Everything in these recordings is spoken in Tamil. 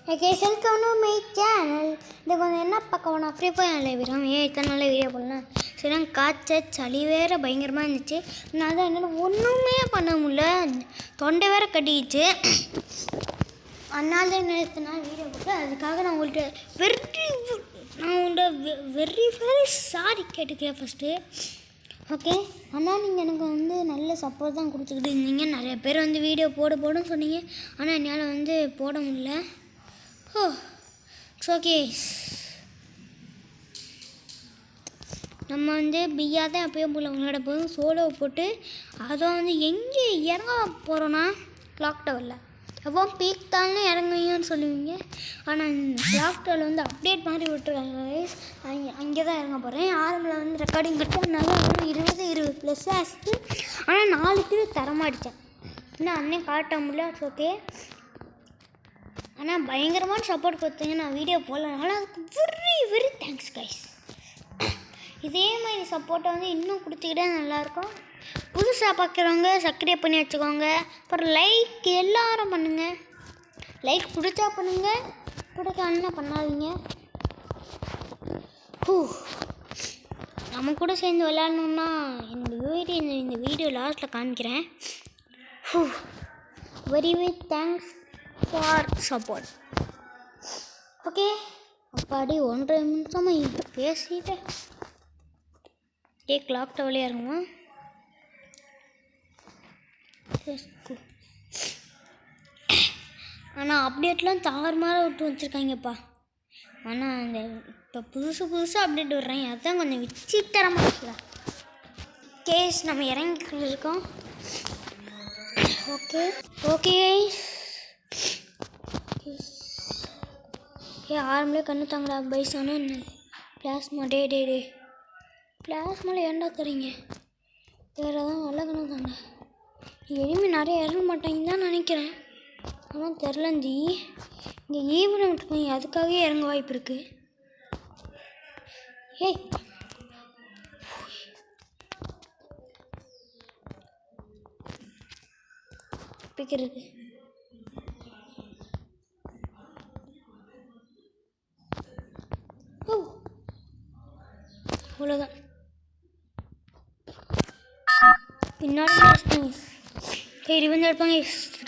Okay welcome to my channel. இது கொஞ்சம் என்ன பார்க்க வேணாம், ஃப்ரீ ஃபயர் லைவ்லாம் இத்தனை நாள் வீடியோ போடலாம். சரி, காய்ச்சல் சளி வேறு பயங்கரமாக இருந்துச்சு. நான் தான் என்னால் ஒன்றுமே பண்ண முடியல, தொண்டை வேறு கட்டிக்கிச்சு. அதனால தான் என்ன நாள் வீடியோ போட்டு அதுக்காக நான் உங்கள்கிட்ட வெரி சாரி கேட்டுக்கிறேன் ஃபஸ்ட்டு. ஓகே, ஆனால் நீங்கள் எனக்கு நல்ல சப்போர்ட் தான் கொடுத்துக்கிட்டு இருந்தீங்க. நிறைய பேர் வீடியோ போடுன்னு சொன்னீங்க. ஆனால் என்னால் போட முடியல. It's okay. நம்ம பியா தான் அப்பயே போல விளையாட போதும் சோலோவை போட்டு அதை எங்கே இறங்க போகிறோன்னா கிளாக் டவரில். எப்போ பீக் தானே இறங்குவீங்கன்னு சொல்லுவீங்க. ஆனால் கிளாக் டவரில் அப்டேட் மாதிரி விட்டுருக்காங்க. அங்கே தான் இறங்க போகிறேன். ஆரம்பில் ரெக்கார்டிங் கட்டனால 20+ ஆச்சு. ஆனால் 4 கிலோ தரமாடித்தேன். இன்னும் அன்னையும் காட்ட முடியல. It's okay. ஆனால் பயங்கரமான சப்போர்ட் கொடுத்தீங்க. நான் வீடியோ போடலனால அதுக்கு வெரி தேங்க்ஸ் கைஸ். இதே மாதிரி சப்போர்ட்டை இன்னும் கொடுத்துக்கிட்டே நல்லாயிருக்கும். புதுசாக பார்க்குறவங்க சப்ஸ்கிரைப் பண்ணி வச்சுக்கோங்க. அப்புறம் லைக் எல்லாரும் பண்ணுங்கள். லைக் பிடிச்சா பண்ணுங்கள், பிடிக்காம பண்ணாதீங்க. நம்ம கூட சேர்ந்து விளையாடணுன்னா இந்த வீடியோ லாஸ்ட்டில் காமிக்கிறேன். Very thanks for support. Okay, அப்பாடி 1.5 நிமிஷமாக பேசிட்டேன். கிளாக் டவர்லேயே இறங்குவோம். ஆனால் அப்டேட்லாம் தாறுமாறாக விட்டு வச்சுருக்காங்கப்பா. ஆனால் இப்போ புதுசாக அப்டேட் விடுறாங்க. அதுதான் கொஞ்சம் விசித்திரமாக இருக்குல்ல. கேஸ் நம்ம இறங்கிக்கிட்டு இருக்கோம். ஓகே ஆரம்பலே கண்ணு தாங்கடா பைசானா. என்ன பிளாஸ்மா டே பிளாஸ்மாவில் ஏண்டா தரீங்க? வேறு தான் நல்ல கண்ணு தாங்க. எனிமே நிறைய இறங்க மாட்டாங்க தான் நினைக்கிறேன். ஆனால் தெரிலஞ்சி இங்கே ஈவனம் விட்டுருக்காங்க. அதுக்காகவே இறங்க வாய்ப்பு இருக்குது. ஏய் பிக்கிறது அவ்வளோதான். பின்னாடி சரி எடுப்பாங்க.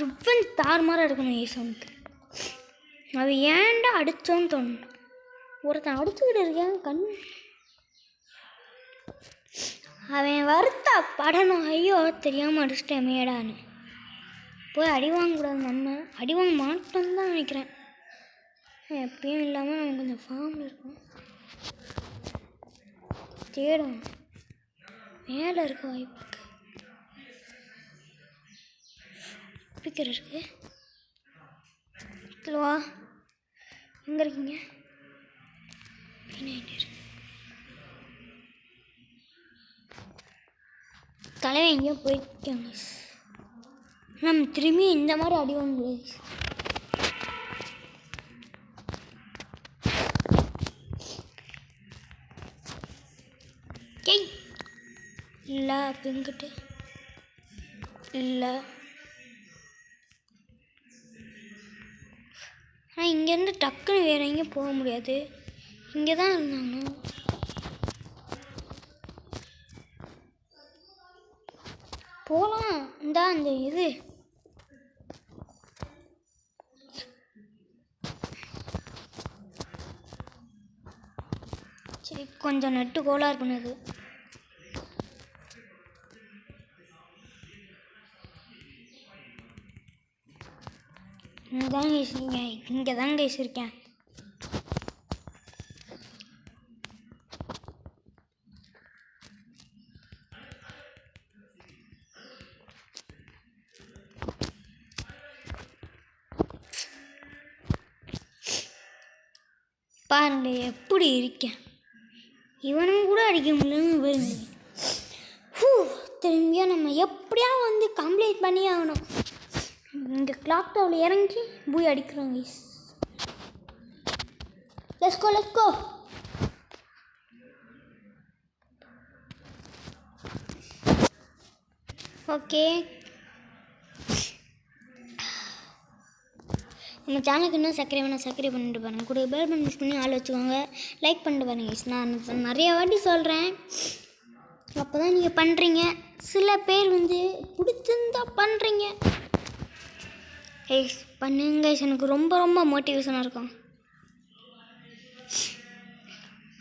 ரிப்பன் தாறுமாறாக எடுக்கணும். ஏசாமுக்கு அவன் ஏன்டா அடித்தோன்னு தோணும். ஒருத்தன் அடிச்சுக்கிட்டு இருக்கேன். அவன் வருத்தா படணும். ஐயோ தெரியாமல் அடிச்சிட்டேன் மேடான்னு. போய் அடி வாங்கக்கூடாது. நம்ம அடி வாங்க மாட்டோம்னு தான் நினைக்கிறேன். எப்பயும் இல்லாமல் நம்ம கொஞ்சம் ஃபார்மில் இருக்கும். தேடும் மேலே இருக்க வாய்ப்பு இருக்கு. ஸ்பீக்கர் இருக்கு. வா, எங்கே இருக்கீங்க? தலைவன் எங்கேயோ போயிருக்காங்க. நம்ம திரும்பி இந்த மாதிரி அடி வாங்க முடியாது. இல்லை பெங்கிட்டு இல்லை. ஆனால் இங்கேருந்து டக்குன்னு வேறு எங்கேயும் போக முடியாது. இங்கே தான் இருந்தாங்க. போகலாம். அந்த இது சரி, கொஞ்சம் நெட்டு கோலாக இருக்குன்னு. இங்கே தாங்க இருக்கேன். பாருங்க எப்படி இருக்கேன். இவனும் கூட அடிக்க முடியலன்னு பாருங்க. திரும்பியா நம்ம எப்படியா கம்ப்ளீட் பண்ணி ஆகணும். இங்கே கிளாக் டவரில் இறங்கி போய் அடிக்கிறோம். Let's go. ஓகே, நம்ம சேனலுக்கு இன்னும் சப்ஸ்கிரைப் பண்ணால் சப்ஸ்கிரைப் பண்ணிட்டு பாருங்கள். கூட பெல் பட்டன் யூஸ் பண்ணி ஆள் வச்சுக்கோங்க. லைக் பண்ணிட்டு பாருங்க. நான் நிறைய வாட்டி சொல்கிறேன், அப்போ தான் நீங்கள் பண்ணுறீங்க. சில பேர் வந்து பிடிச்சிருந்தா பண்ணுறீங்க. பண்ணுங்க, எனக்கு ரொம்ப ரொம்ப மோட்டிவேஷனாக இருக்கும்.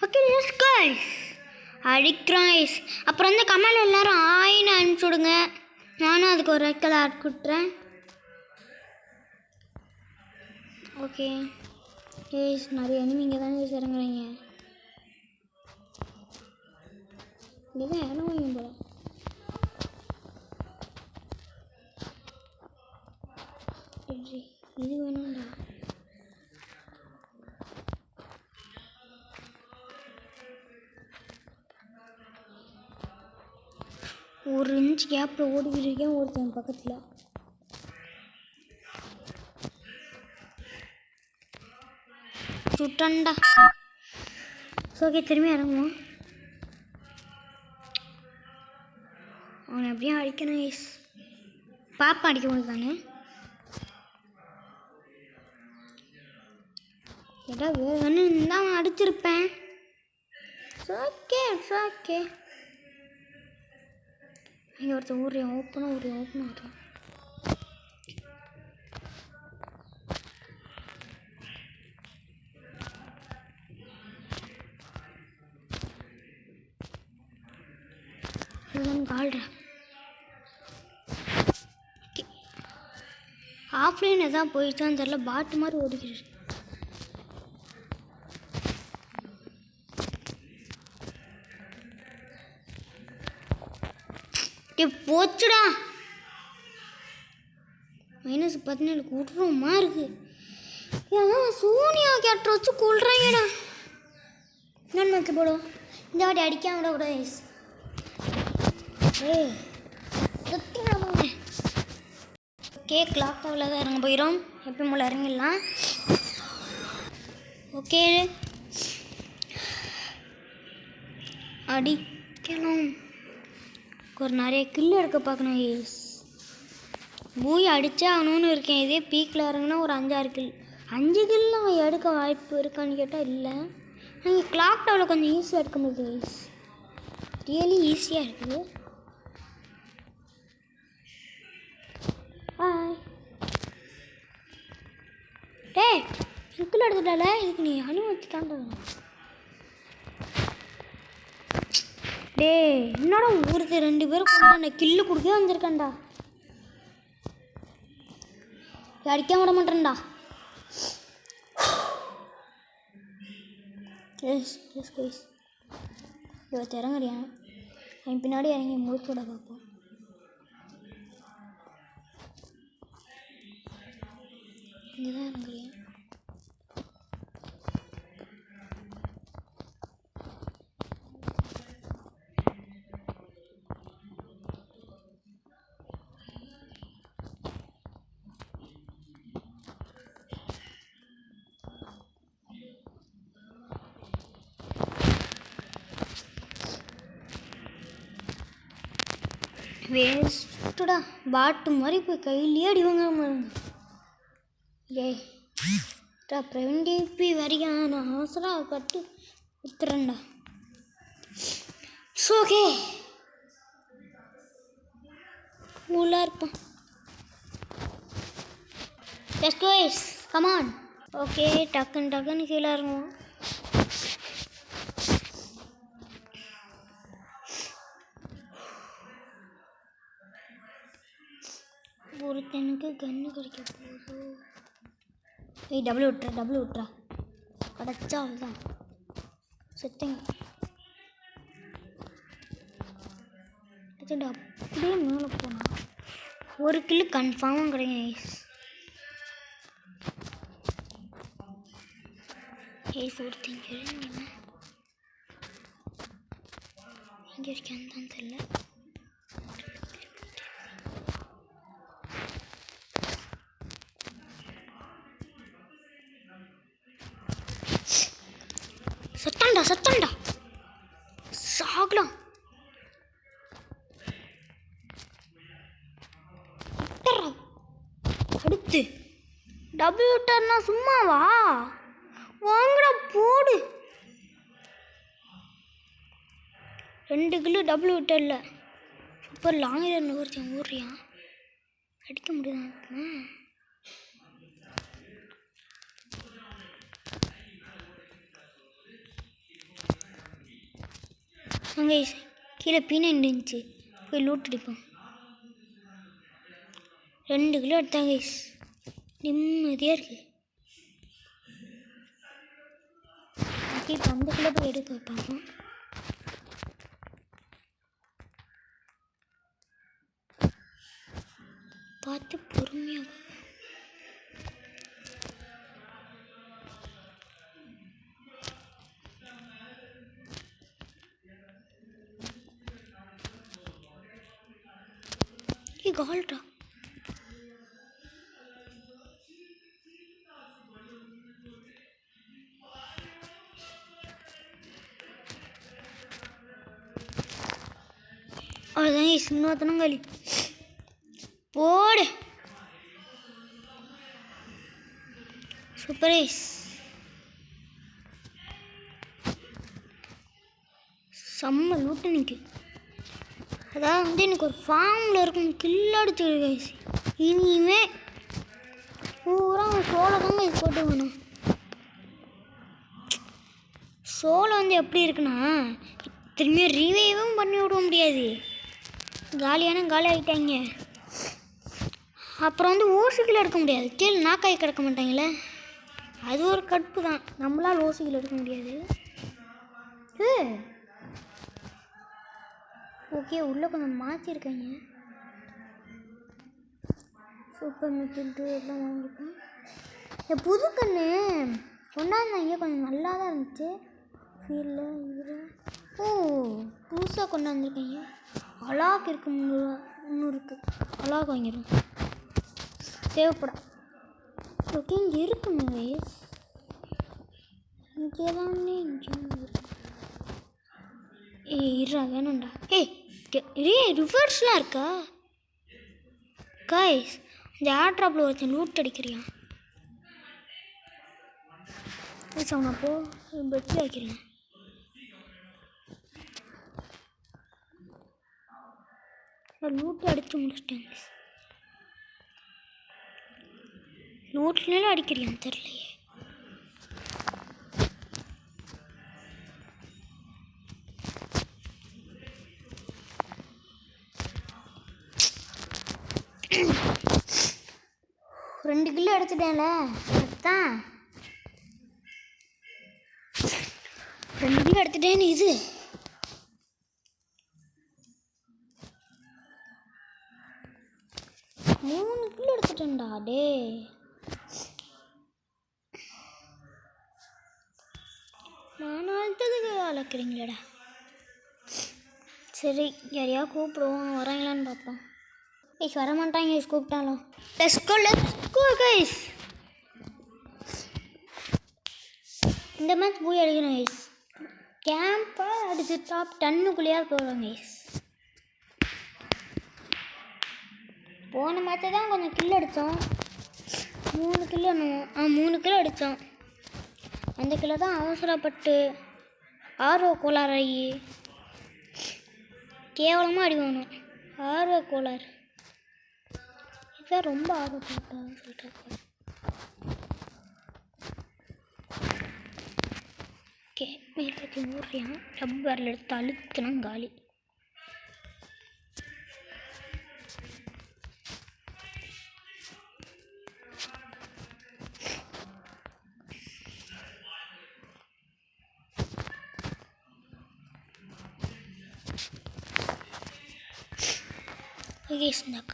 ஓகே கைஸ், அடிக்கிறோம். அப்புறம் வந்து கமெண்ட் எல்லோரும் ஆயின்னு அனுப்பிச்சி விடுங்க. நானும் அதுக்கு ஒரு ரெட் கலர் ஆட் கொடுத்துறேன். ஓகே நிறைய எனிமிங்க தானே இறங்குறீங்க. இங்கே தான் இறங்குவீங்க போல. இது வேணும்டா. ஒரு இன்ச் கேப்பில் ஓடிக்கிட்டு இருக்கேன் ஒருத்தன் பக்கத்தில். சுட்டண்டா. ஓகே திரும்பி இறங்குவோம். அவனை எப்படியும் அடிக்கணும். பாப்பா அடிக்க முடியுதானே? ஏதாவது வேறு இருந்தால் அவன் அடிச்சிருப்பேன். Okay okay. இங்கே ஒருத்தன் ஊர்றேன். ஓப்பனாக ஊர்றேன். ஆஃப்லைன் எதாவது போயிடுச்சான்னு தெரியல. பாட்டு மாதிரி ஓடிக்கிறது. போச்சுடா. -17 விட்ருமா இருக்கு. ஏன் சோனியா கேட்ட வச்சு கொள்றாங்கடா. இன்னொன்று வச்சு போடும். இந்த வாட்டி அடிக்காம விடக்கூடாது. கேக் லாக் டவுனில் தான் இறங்க போயிடும். எப்பயும் போல் இறங்கிடலாம். ஓகே அடிக்கணும். ஒரு நிறைய கில் எடுக்க பார்க்கணும். பூய் அடித்தே ஆகணும்னு இருக்கேன். இதே பீக்கில் இறங்கினா ஒரு 5-6 கில். 5 கில்லாம் எடுக்க வாய்ப்பு இருக்கான்னு கேட்டால் இல்லை. நீங்கள் கிளாக் டவுனில் கொஞ்சம் ஈஸியாக எடுக்க முடியுது. ரியலி ஈஸியாக இருக்குது. டேய் கில் எடுத்துட்டால. இதுக்கு நீ அனுமதிக்காண்ட. டேய் என்னடா ஒருத்தர் 2 பேரும் கொண்டாண்ட கில்லு கொடுக்க வந்திருக்கேன்டா. அடிக்க விட மாட்டேன்டா. இவத்து இறங்கடியா. என் பின்னாடி இறங்கி முடிச்சு விட பார்ப்போம். இங்கே தான் இறங்குறியா. வேஸ்ட்டுடா. பாட்டு மாதிரி போய் கையிலேயே அடிவாங்க. பிரவீன் டிபி வரையா. நான் அவசரம் கட்டு வித்துறேன்டா. ஓகே உள்ளா இருப்பான். கமான். ஓகே டக்குன்னு கீழே இறங்குவோம். ஒருத்தனுக்கு கன்று கிடைக்க போகுது. டபுள் விட்றா. கிடச்சா அவ்வளோதான். செத்தங்க. அப்படியே மேலே போனா ஒரு கில்லு கன்ஃபார்மாக கிடைக்கும். ஒருத்தங்க இங்கே இருக்கான்னு தான் தெரியல. சத்தாண்டா சாகலாம். அடுத்து டபிள்யூ விட்டர்னா சும்மாவா? வாங்கடா போடு. 2 கிலோ டபுள் விட்டர்ல. சூப்பர். லாங் ரன் ஒருத்தன் ஓடுறியான், அடிக்க முடியுதா? அங்கே கீழே பீனட் இருந்துச்சு, போய் லூட் அடிப்போம். 2 கிலோ எடுத்தாங்க. நிம்மதியாக இருக்கு. இப்போ அந்த கிலோ போய் எடுக்க பார்ப்போம். பார்த்து பொறுமையாக. கால்டா அதுதான் இன்னொருத்தனும் களி போடு. சூப்பரேஸ். செம்ம லூட்டு நிற்கு. அதாவது வந்து எனக்கு ஒரு ஃபார்மில் இருக்கும் கில்லடிச்சு கைஸ். இனிமே பூரா சோளை தாங்க இது போட்டு வேணும். சோளை வந்து எப்படி இருக்குன்னா திரும்பியும் ரிவைவும் பண்ணி விட முடியாது. காலியான காலி ஆகிட்டாங்க. அப்புறம் வந்து ஓசிக்கில் எடுக்க முடியாது. கீழே நாக்காய் கிடக்க மாட்டாங்களே, அது ஒரு கடுப்பு தான். நம்மளால் ஓசிக்கில் எடுக்க முடியாது. ஓகே, உள்ளே கொஞ்சம் மாற்றிருக்காங்க. சூப்பர் மிக்கிட்டு எல்லாம் வாங்கிப்போம். இந்த புது கன்று கொண்டாந்தாங்க, கொஞ்சம் நல்லா தான் இருந்துச்சு ஃபீல்டில். இதில் புதுசாக கொண்டாந்துருக்கீங்க. அலாக் இருக்குது, 300 இருக்குது. அலாக் வாங்கிடும், தேவைப்படும். ஓகே, இங்கே இருக்குங்க. இங்கே தானே இங்கே இருடா, வேணும்டா. ரிவர்ஸ்லாம் இருக்கா கைஸ்? இந்த ஏர் ட்ராப்பில் ஒருத்தன் லூட் அடிக்கிறியா? சொன்னப்போ பெட்டில் வைக்கிறேன். லூட்டு அடித்து முடிச்சிட்டேன். லூட்லாம் அடிக்கிறியான்னு தெரியலையே. ரெண்டு கிலோ எடுத்துட்டேன்ல, அதுதான் 2 கிலோ எடுத்துட்டேன்னு. இது 3 கிலோ எடுத்துட்டேன்டா. டே நானும் அடுத்ததுக்கு வளர்க்குறீங்களேடா. சரி, யாரையா கூப்பிடுவோம், வராங்களான்னு பார்ப்போம். கைஸ் வரமாட்டாங்க. கூப்பிட்டாலும் லெட்ஸ் கோ கைஸ். இந்த மேட்ச் போய் அடிக்கணும் கைஸ். கேம்பை அடிச்சு டாப் 10க்குள்ளேயாவது போகிறோம் கைஸ். போன மேட்சை தான் கொஞ்சம் கில் அடித்தோம். 3 கிலோ 3 கிலோ அடித்தோம். அந்த கிலோ தான் அவசரப்பட்டு ஆர்வ கோளாறாகி கேவலமாக அடி வாங்கணும். ஆர்வ கோளாறு இதான் ரொம்ப ஆர்வப்பட்டான்னு சொல்கிறாங்க. ஓகே, மேலே ஊறியான். ரப்பரில் எடுத்து அழுத்தினா காலி.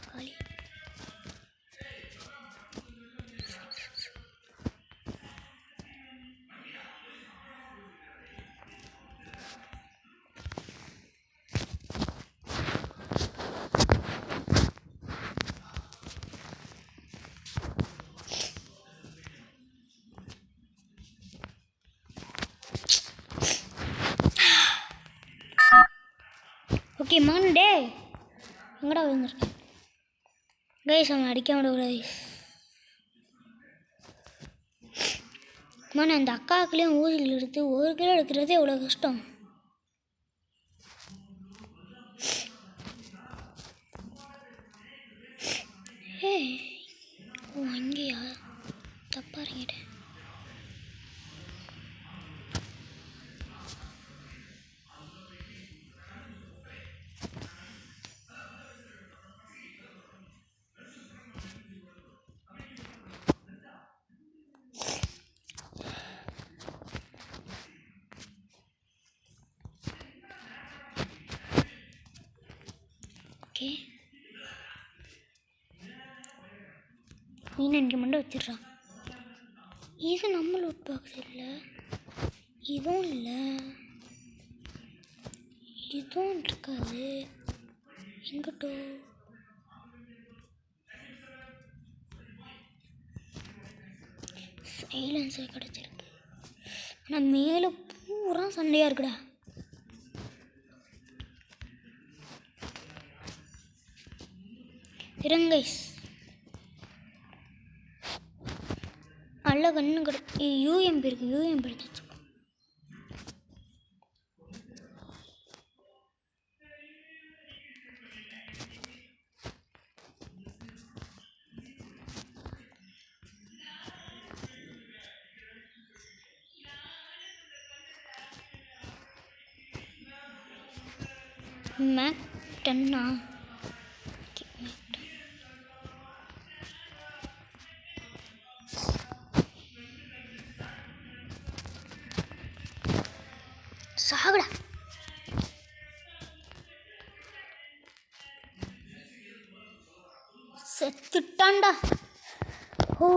காலி. ஓகே மாண்டே எங்கடா விழுந்துருக்கேன் கைஸ். அவன் அடிக்க விடக்கூடாது. அம்மா அந்த அக்காவுக்குலேயும் ஊரில் எடுத்து 1 கிலோ எடுக்கிறது எவ்வளோ கஷ்டம். ஏய் ஓ அங்கேயா, தப்பாக இறங்கிட்டேன். ஓகே மீன் இங்கே மட்டும் வச்சிடுறான். இது நம்ம லூட் பாக்ஸ் இல்லை, இதுவும் இல்லை, இதுவும் இருக்காது. எங்கிட்டோ சைலன்ஸே கிடச்சிருக்கு. ஆனால் மேலே பூரா சண்டையாக இருக்குடா. இருங்கைஸ் நல்ல கண்ணு யூஎம்பி இருக்குது, யூஎம்பி எடுத்து. மேக் 10 சாகுடா. செத்துட்டான்டா. ஓ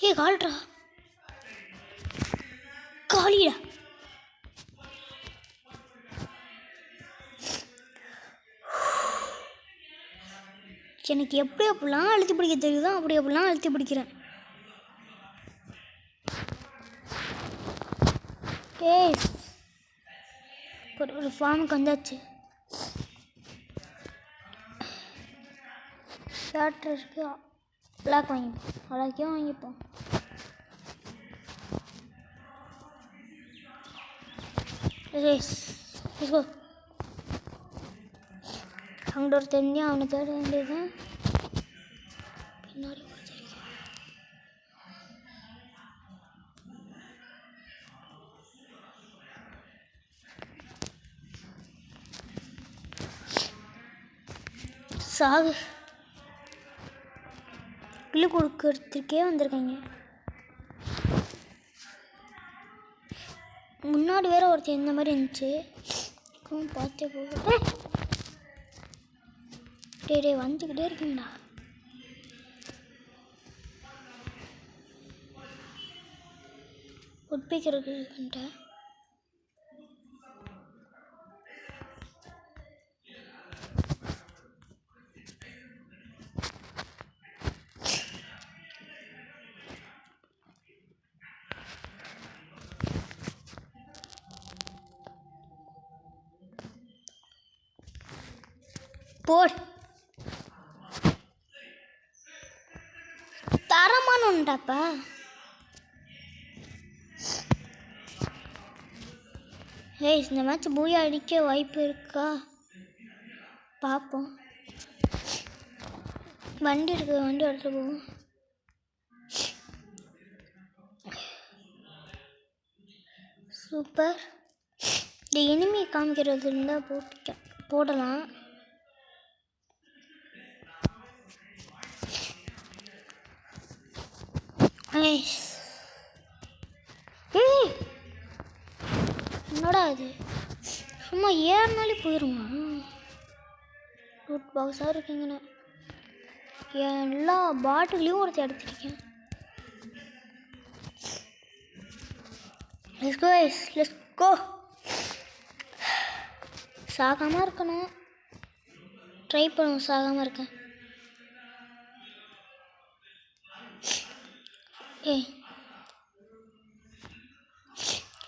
ஏ கால்ட்ரா, காலிடா. எனக்கு எப்படி அப்படிலாம் அழுத்தி பிடிக்க தெரியுதோ அப்படி அப்படிலாம் அழுத்தி பிடிக்கிறேன். ஏய் ஒரு ஃபார்முக்கு வந்தாச்சு. டாக்டர் இருக்கு, பிளாக் வாங்கிப்போம், அழகையும் வாங்கிப்போம். அங்கிட்ட ஒரு தெரிஞ்சு அவனை தேட வேண்டியதுதான். பின்னாடி சாகு கிளி கொடுக்கறதுக்கே வந்திருக்காங்க. முன்னாடி வேற ஒருத்தர் இந்த மாதிரி இருந்துச்சு, பார்த்தே போக. டே வந்துக்கிட்டே இருக்கீங்களா? உட்பிக்கிறதுன்ட்ட போட் தரமான உண்டாப்பா. ஏய் இந்த மேட்ச் பூயா அடிக்க வாய்ப்பு இருக்கா பார்ப்போம். வண்டி இருக்குது, வண்டி எடுத்துகிட்டு போவோம். சூப்பர். இந்த எனிமி காமிக்கிறது இருந்தால் போடலாம். என்னடா அது, சும்மா ஏறினாலே போயிடுமா? ரூட் பாக்ஸாக இருக்குங்கண்ணா. எல்லா பாட்டிலையும் ஒருத்தர் எடுத்துருக்கேன். Let's go. சாகாமல் இருக்கணும், ட்ரை பண்ணுவோம். சாகாமல் இருக்கேன். ஏய்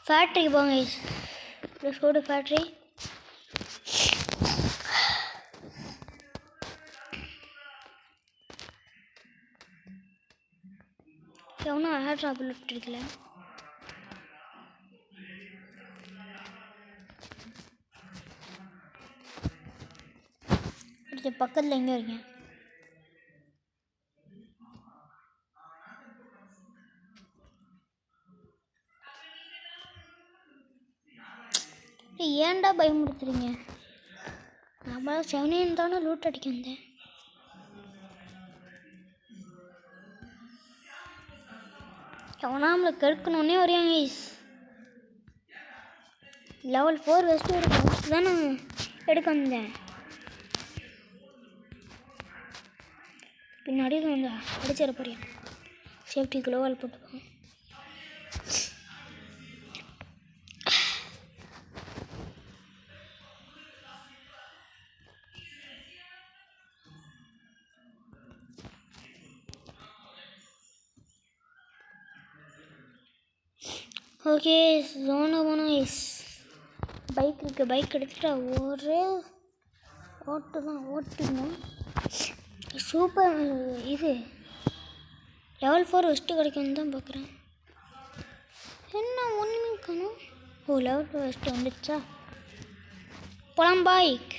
ஃபேக்ட்ரிக்கு போங்க கைஸ். ப்ளஸ் கோடு ஃபேக்ட்ரி. எவனும் ஏர் ட்ராப்பில் விட்டுருக்கல. அடுத்து பக்கத்தில் எங்கே இருக்கேன்? ஏன்டா பயமுறுத்துறீங்க? நம்மள 7 தானே லூட் அடிக்க வந்தேன். எவனா நம்மளை கெடுக்கணுன்னே வரையாங்க கைஸ். லெவல் 4 வெஸ்ட்டு எடுக்க தான் நான் எடுக்க வந்தேன். பின்னாடி வந்து அடிச்சிட போறியா? சேஃப்டி க்ளோவால் போட்டுப்போம். ஓகே ஜோனை போனோம் கைஸ். பைக் இருக்குது, பைக் எடுத்துகிட்டு ஒரே ஓட்டு தான் ஓட்டுங்க. சூப்பர். இது லெவல் 4 வெஸ்ட்டு கிடைக்கும்னு தான் பார்க்குறேன். என்ன ஒன்றுமே காணும். ஓ லெவல் 4 வெஸ்ட்டு வந்துடுச்சா? போலாம் பைக்.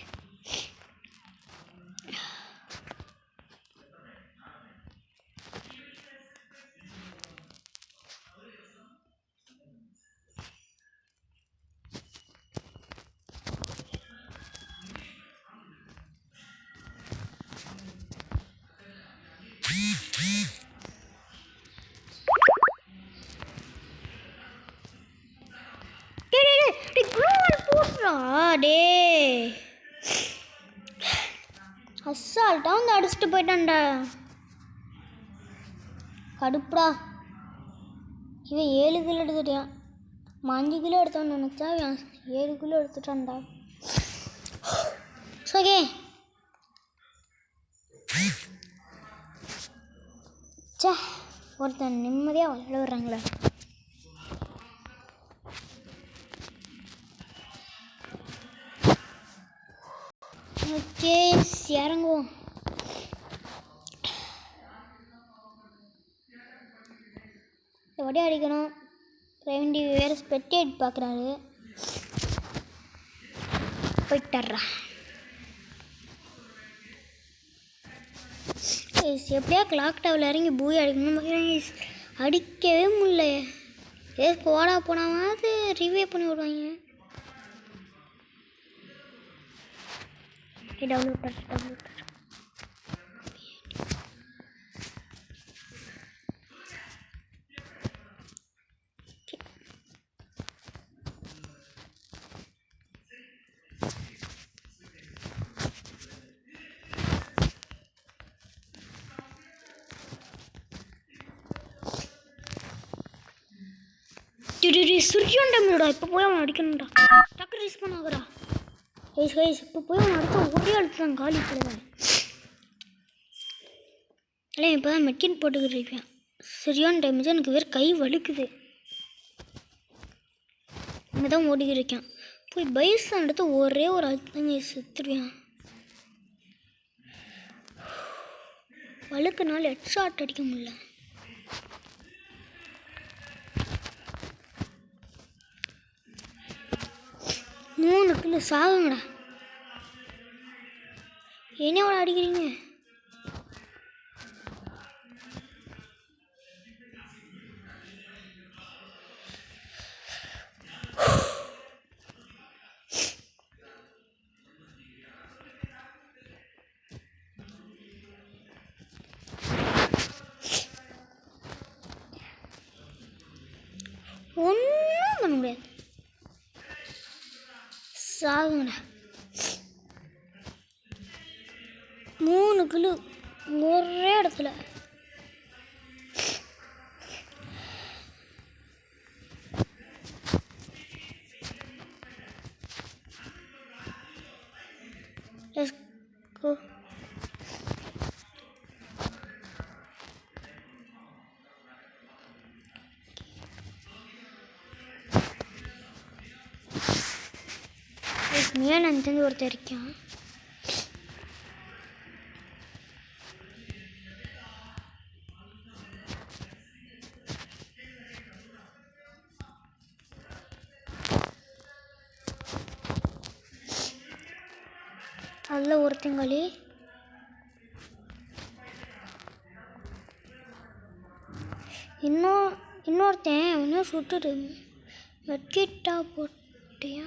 டே அசால்ட்டா வந்து அடிச்சுட்டு போயிட்டான்டா. கடுப்புடா. இவன் 7 கிலோ எடுத்துட்டான். 5 கிலோ எடுத்தான்னு நினச்சா இவன் 7 கிலோ எடுத்துட்டான்டா. ஓகே சே ஒருத்தன் நிம்மதியாக விளையாட வர்றாங்களே. ஓகே இறங்குவோம். வடி அடிக்கணும். ரெவண்டி வேறு ஸ்பெக்டேட் பார்க்குறாரு. போயிட்டர்றா. எப்படியா கிளாக் டவரில் இறங்கி பூய் அடிக்கணும். அடிக்கவே முடியல. ஏ போடா போனாவது ரிவ்யூ பண்ணி விடுவாங்க. டவுன்லோட் சுரியான் டம்ளடா. இப்போ போய் அவன் அடிக்கணும்டா. டக்கு ரீஸ் பண்ண ஆகுறா. கைஸ் இப்போ போய் அவன் அடுத்த ஒரே அடிச்சுதான் காலி போடுவேன். இல்லை இப்போ தான் மெக்கின் போட்டுக்கிட்டு இருக்கேன். சரியான டேமேஜ். எனக்கு வேறு கை வலிக்குது. இங்கே தான் ஓடிக்கிட்டு இருக்கேன். போய் பைஸ் எடுத்து ஒரே ஒரு அழுத்தங்க செத்துருவேன். வழுக்குனால ஹெட் ஷாட் அடிக்க முடியல. மூணு கிலோ சாகுங்கடா. என்னோட அடிக்கிறீங்க? ஒன்றும் பண்ண முடியாது. சாகுங்கடா. 3 கிலோ ஒரே இடத்துல. Let's go. மேலே அந்தந்து ஒருத்தர் இருக்கான். அதில் ஒருத்தங்களே இன்னொருத்தன் இன்னும் சுட்டுடு வெட்கிட்டா போட்டியா.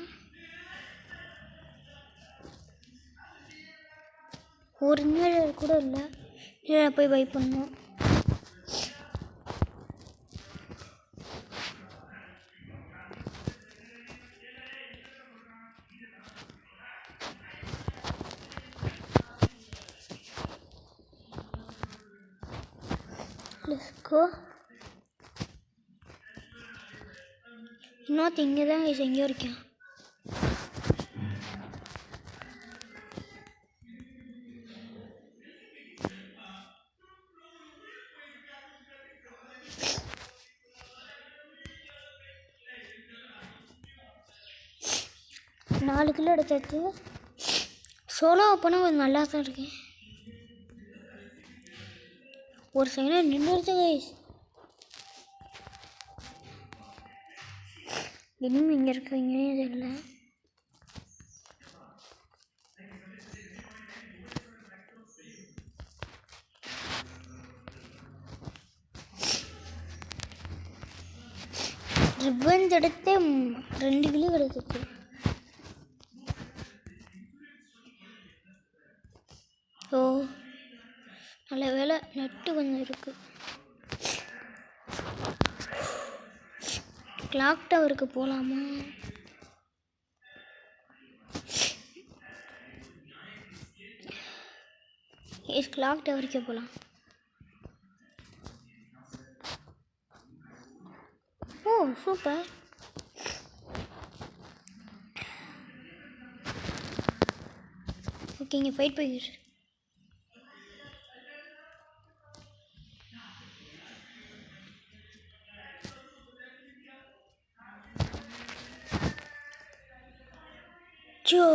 ஒரு நிழல் கூட இல்லை. நிழலை போய் பை பண்ணோம். இன்னொருத்த இங்கே தான் எங்கேயோ இருக்கேன். நாலு கிலோ எடுத்து சோலோ போனால் கொஞ்சம் நல்லா தான் இருக்கேன். ஒரு செகண்ட் நின்றுச்சு கைஸ். இன்னும் இங்கே இருக்கீங்க இல்லை. ரிவெஞ்ச் எடுத்து 2 கிலோ கிடைச்சிச்சு. ஓ நல்ல வேலை நெட்டு கொஞ்சம் இருக்குது. கிளாக் டவருக்கு போகலாமா? கிளாக் டவருக்கே போகலாம். ஓ சூப்பர். ஓகே இங்கே ஃபைட் போயிடுச்சு. ஜோ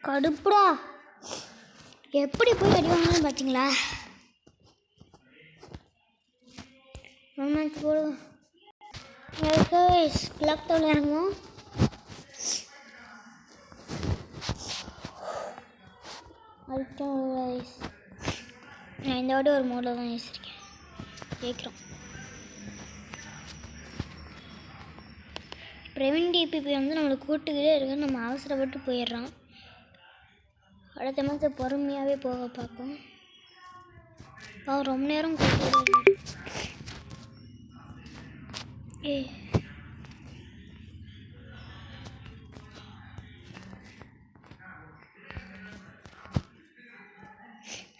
கடுப்புடா. எப்படி போய் அடி வாங்கன்னு பார்த்தீங்களா? போடுவோம். கிளாக் டவரில் இறங்குவோம். நான் இந்த வாட்டி ஒரு மோடில் தான் யோசிச்சிருக்கேன். கேட்குறோம். பிரவீன் டிபிபி வந்து நம்மளை கூட்டுக்கிட்டே இருக்கு. நம்ம அவசரப்பட்டு போயிடுறோம். அடுத்த மாதம் பொறுமையாகவே போக பார்ப்போம். அவர் ரொம்ப நேரம் கூப்பிட்டு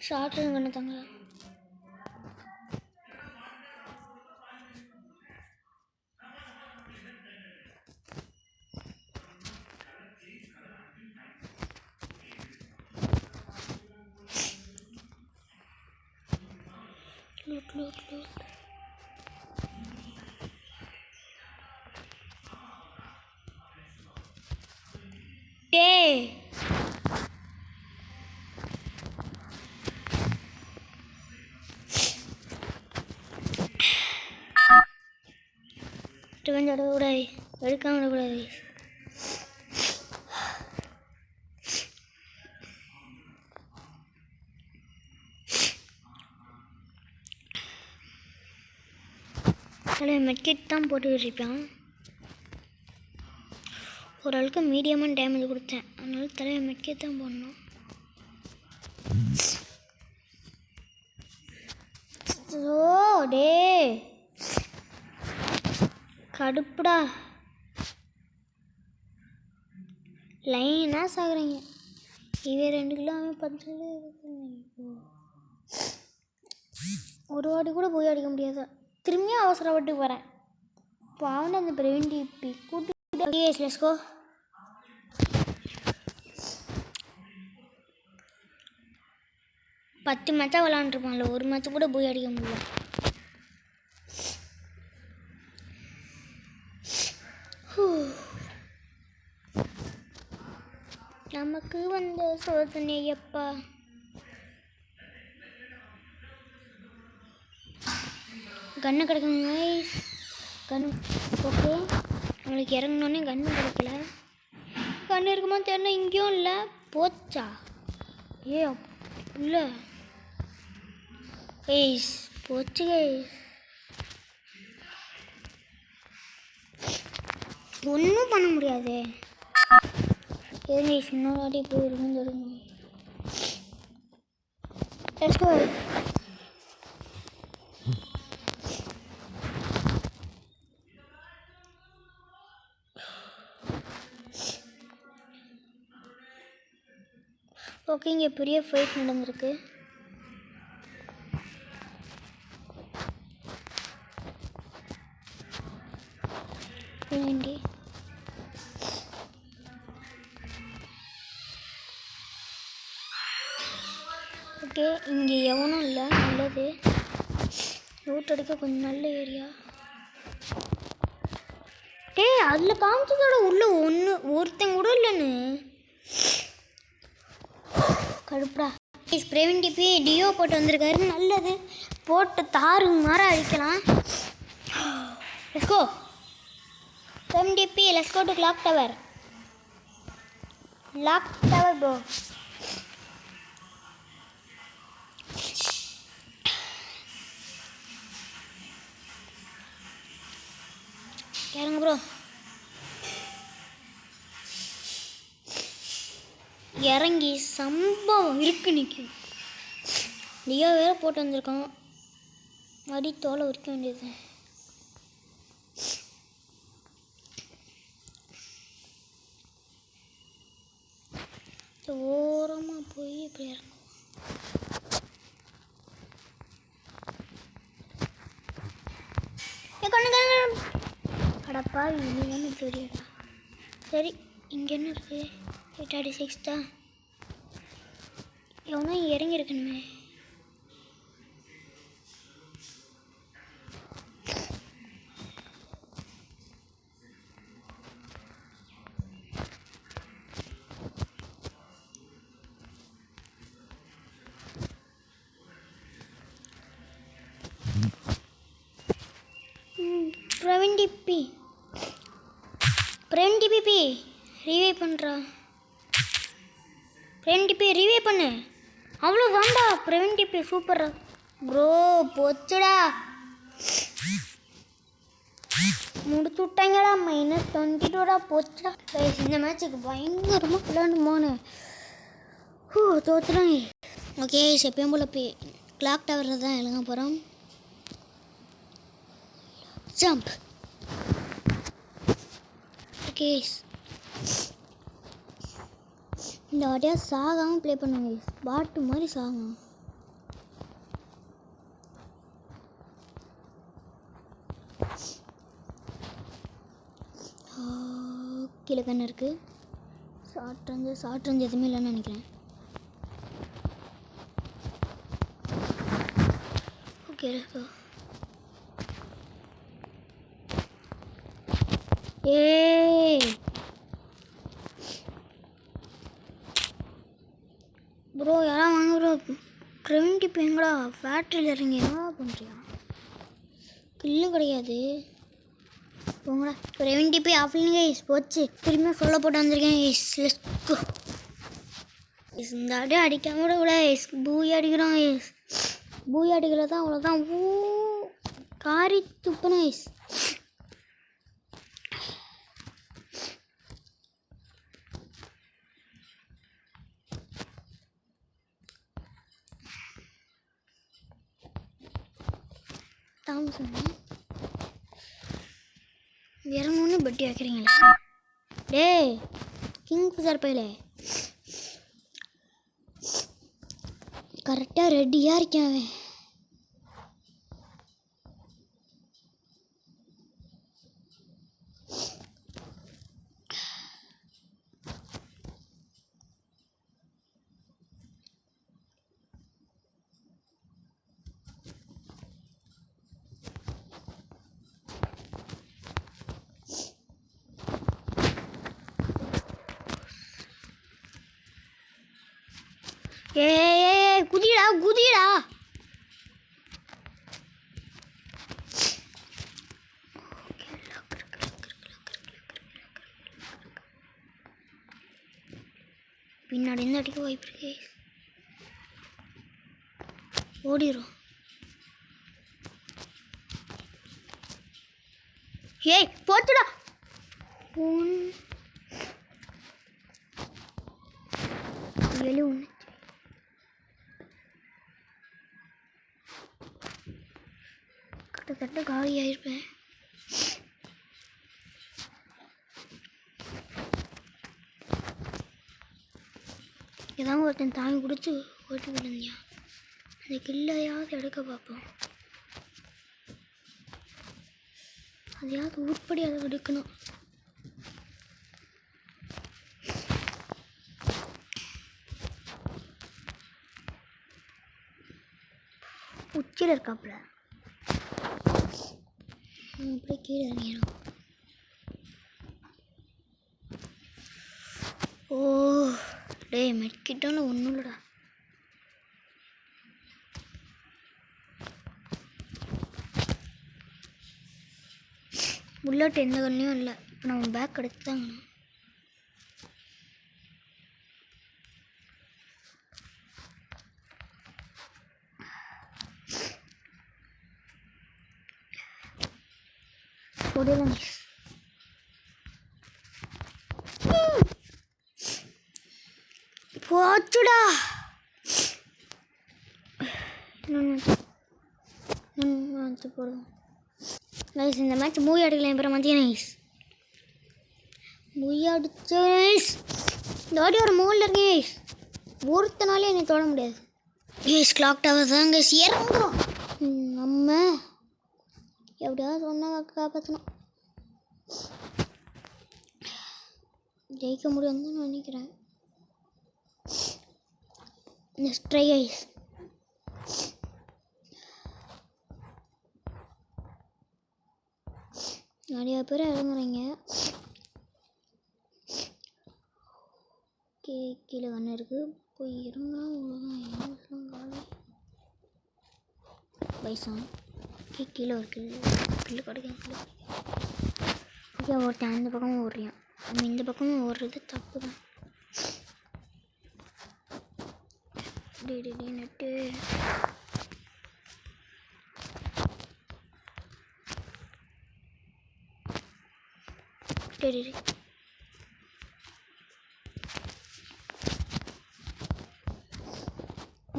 ஷார்ட் ரன் பண்ண தாங்க. loot. Day. Revenge விடக்கூடாது, எடுக்காம விடக்கூடாது. மெட்கிட் தான் போட்டு வச்சுருப்பேன். ஓரளவுக்கு மீடியமான டேமேஜ் கொடுத்தேன், அதனால தலையை மெட்கிட் தான் போடணும். ஓ டே கடுப்புடா, லைனாக சாகுறீங்க. இதே 2 கிலோ 10 ஒரு வாட்டி கூட போய் அடிக்க முடியாது. திரும்பியும் அவசரப்பட்டு போகிறேன். இப்போ அவனை அந்த பிரவீன் டிபி கூட்டு லெஸ்கோ. பத்து மேட்சாக விளாண்டுருப்பான்ல, ஒரு மேட்ச் கூட போய் அடிக்க முடியல. சோதனை எப்பா. கன்று கிடைக்குங்க கன்று. ஓகே, நம்மளுக்கு இறங்கினோடனே கன்று கிடைக்கல. கன்று இருக்குமா தெரியல, இங்கேயும் இல்லை. போச்சா? ஏ இல்லை கைஸ், போச்சு கைஸ். ஒன்றும் பண்ண முடியாது. எதுங்க இன்னொரு வாட்டி போய் இருக்குன்னு சொல்லுங்க. Let's go. ஓகே, இங்கே பெரிய ஃபைட் நடந்திருக்கு. ஓகே, இங்கே எவனும் இல்லை. நல்லது, ரூட் அடிக்க கொஞ்சம் நல்ல ஏரியா. அதில் காமிச்சதோட உள்ள ஒருத்தன் கூட இல்லைன்னு கடுப்பா. பிரவீன் டிபி டியோ போட்டு வந்திருக்காரு. நல்லது, போட்டு தாறு மாற அடிக்கலாம். Let's go Praveen DP, let's go to clock tower. Bro. கேளுங்க ப்ரோ. இறங்கி சம்பவம் இருக்கு நிற்கும். லியோ வேற போட்டு வந்திருக்கான். அடி தோலை உரிக்க வேண்டியது. ஓரமாக போய் இப்படி இறங்கும். அடப்பா, இனி தெரியடா. சரி, இங்கே என்ன இருக்குது? 8:36 தான். எவனோ இறங்கியிருக்கணுமே. பிரவீன் டிபி ரிவே பண்ணுறா. பிரவீன் டிபி ரிவே பண்ணு. அவ்வளோ தாண்டா. பிரவீன் டிபி சூப்பரா ப்ரோ. போச்சுடா, முடிச்சு விட்டாங்கடா. -22 போச்சுடா. இந்த மேட்சுக்கு பயங்கரமாக விளையாண்டுமானு தோத்துறாங்க. ஓகே, எப்பயும் போல் போய் கிளாக் டவரில் தான் எழுங்க போகிறோம். ஜம்ப். ஓகே, இந்த வாட்டியா சாகாமல் ப்ளே பண்ணுங்க. பாட்டு மாதிரி சாகும். கீழே கண்ணு இருக்குது. ஷார்ட் ரேஞ்ச் எதுவுமே இல்லைன்னு நினைக்கிறேன். ஓகே, ப்ரோ யாராவது வாங்க ப்ரோ. பிரவீன் டிபி எங்கடா? ஃபேக்ட்ரியில் இறங்கி என்ன பண்ணுறியா? கில்லு கிடையாது. போங்கடா. Praveen DP offline guys. போச்சு, திரும்பியும் சொல்ல போட்டு வந்திருக்கேன் கைஸ். Let's go. இந்த அடி அடிக்காம கூட பூயா அடிக்கிறோம் கைஸ். பூயா அடிக்கிறது தான், அவ்வளோதான். காரி துப்புனேன் கைஸ். இறங்கணுன்னு பெட்டி வைக்கிறீங்களா? டேய் கிங் ஃபிஷர் பையில கரெக்டாக ரெடியாக இருக்கேன் அவன். ஏ குதிடா குதிடா. பின்னாடி இருந்து அடிக்க வாய்ப்பு இருக்கு. ஓடிரும். ஏய் போச்சுடா. எலி ஒன்று கிட்டத்தட்ட காலி ஆயிருப்பேன். இதான் ஒருத்தன் தாங்கி குடிச்சு ஓட்டி விழுந்தியா. அந்த கில்லையாவது எடுக்க பார்ப்போம். அதையாவது உட்படி அதை எடுக்கணும். உச்சியில் இருக்காப்புல அப்படியே கீழே இறங்கிடும். ஓ டே மெட்கிட்டோன்னு ஒன்றும் இல்லைடா. புல்லட் எந்த கண்ணையும் இல்லை. இப்போ நம்ம பேக் எடுத்து தாங்கண்ணா. ஓடிடலாம். போச்சுடா. போடுவோம் நைஸ். இந்த மேட்ச் மூவி அடிக்கலாம். அப்புறம் மதியம் நைஸ் மூவி அடிச்சு நைஸ். இந்த வாட்டி ஒரு மூவில் இருக்கேன் நைஸ். ஒருத்தனாலே என்னை தொட முடியாது. கேஸ் கிளாக் டவர் தான் கேஸ் இறங்குறோம். நம்ம எப்படியாவது சொன்னால் காப்பாற்றணும். ஜெயிக்க முடியும்னு தான் நான் நினைக்கிறேன். Next try ice. நிறையா பேர் இறங்குறீங்க. கீழே கண்ணு இருக்குது. போய் இறங்கினா அவ்வளோதான். காலி பைசான் கீழே ஒரு கில்லு கிடைக்கும். ஐயா ஒருத்தன் அந்த பக்கமும் ஓடுறியான். நம்ம இந்த பக்கமும் ஓடுறது தப்பு தான். Net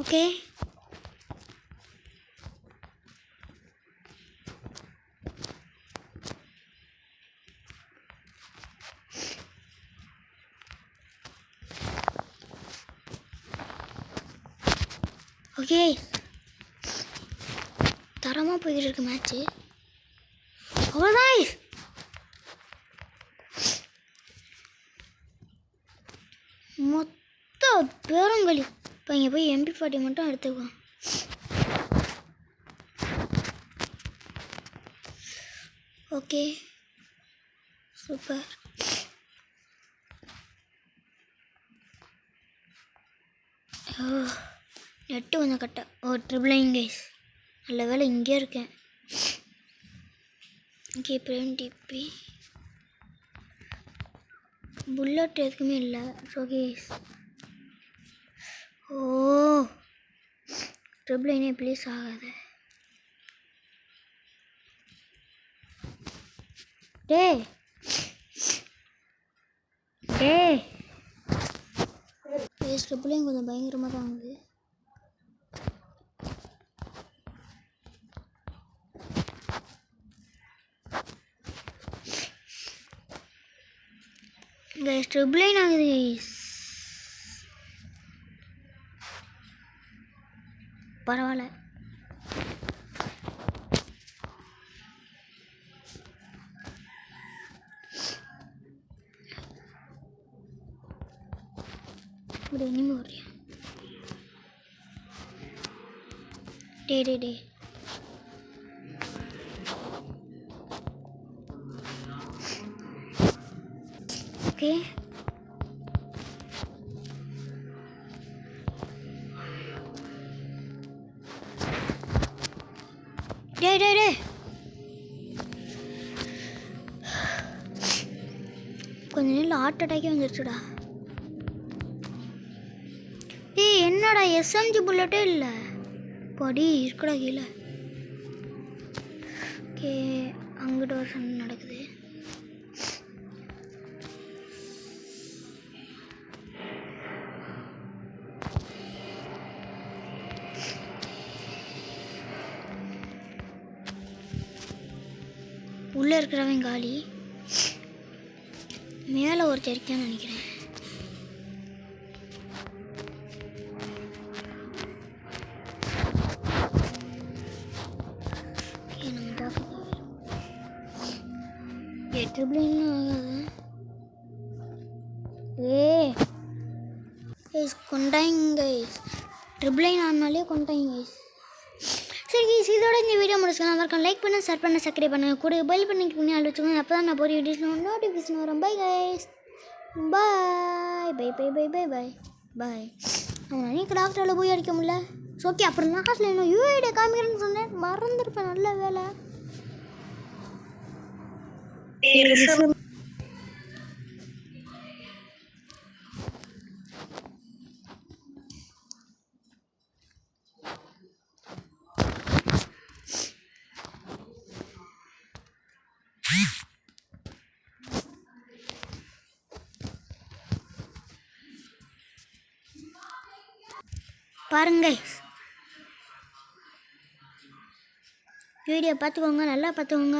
okay. ஓகே தரமாக போய்கிட்டு இருக்கு மேட்ச்சு. அவ்வளோதான். மொத்த பேரங்களி. இப்போ இங்கே போய் MP40 மட்டும் எடுத்துக்குவோம். Okay super. நெட்டு கொஞ்சம் கட்ட. Triple guys. நல்ல வேலை இங்கே இருக்கேன். ஓகே பிரேம் டிபி புல்லட் எதுக்குமே இல்லை. கைஸ் ஓ ட்ரிபிள் ப்ளீஸ் ஆகாது. டே ட்ரிபிள் கொஞ்சம் பயங்கரமாக தான் ஆகுது. கைஸ் ட்ரிபிள் ஆகுது கைஸ். பரவாயில்ல. இப்படி இனிமே வரையா. டே ஓகே டேய் டேய் டேய் கொஞ்ச நேரம் ஹார்ட் அட்டாக்கே வந்துருச்சுடா. ஏய் என்னடா எஸ்எம்ஜி புல்லட்டே இல்லை. படி இருக்குடா கீழே. ஓகே அங்கிட்ட ஒரு சண்டை நடக்குது. உள்ளே இருக்கிறவன் காலி. மேலே ஒரு தெரிக்கான்னு நினைக்கிறேன். கொண்டாங்க கைஸ். ட்ரிபிள் லைன் ஆனாலே கொண்டாங்க கைஸ். சரி கைஸ் இதோட இந்த வீடியோ முடிச்சுக்கலாம். மறக்காம லைக் பண்ண, ஷேர் பண்ண, சப்ஸ்கிரைப் பண்ண, கூட பெல் பண்ணிக்கு பண்ணி ஆள் வச்சுக்கோங்க. அப்போ தான் நான் போகிற வீடியோஸ் நோட்டிஃபிகேஷன் வரும். Bye guys, bye bye bye bye bye bye bye. அவன் அன்றைக்கி டாக்டரால் போய் அடிக்க முடியல. ஓகே அப்புறம் லாஸ்ட்டில் இன்னும் யூஐடியை காமிக்கிறேன்னு சொன்னேன், மறந்துருப்பேன். நல்ல வேலை. பாருங்க வீடியோ பார்த்துக்கோங்க, நல்லா பார்த்துக்கோங்க.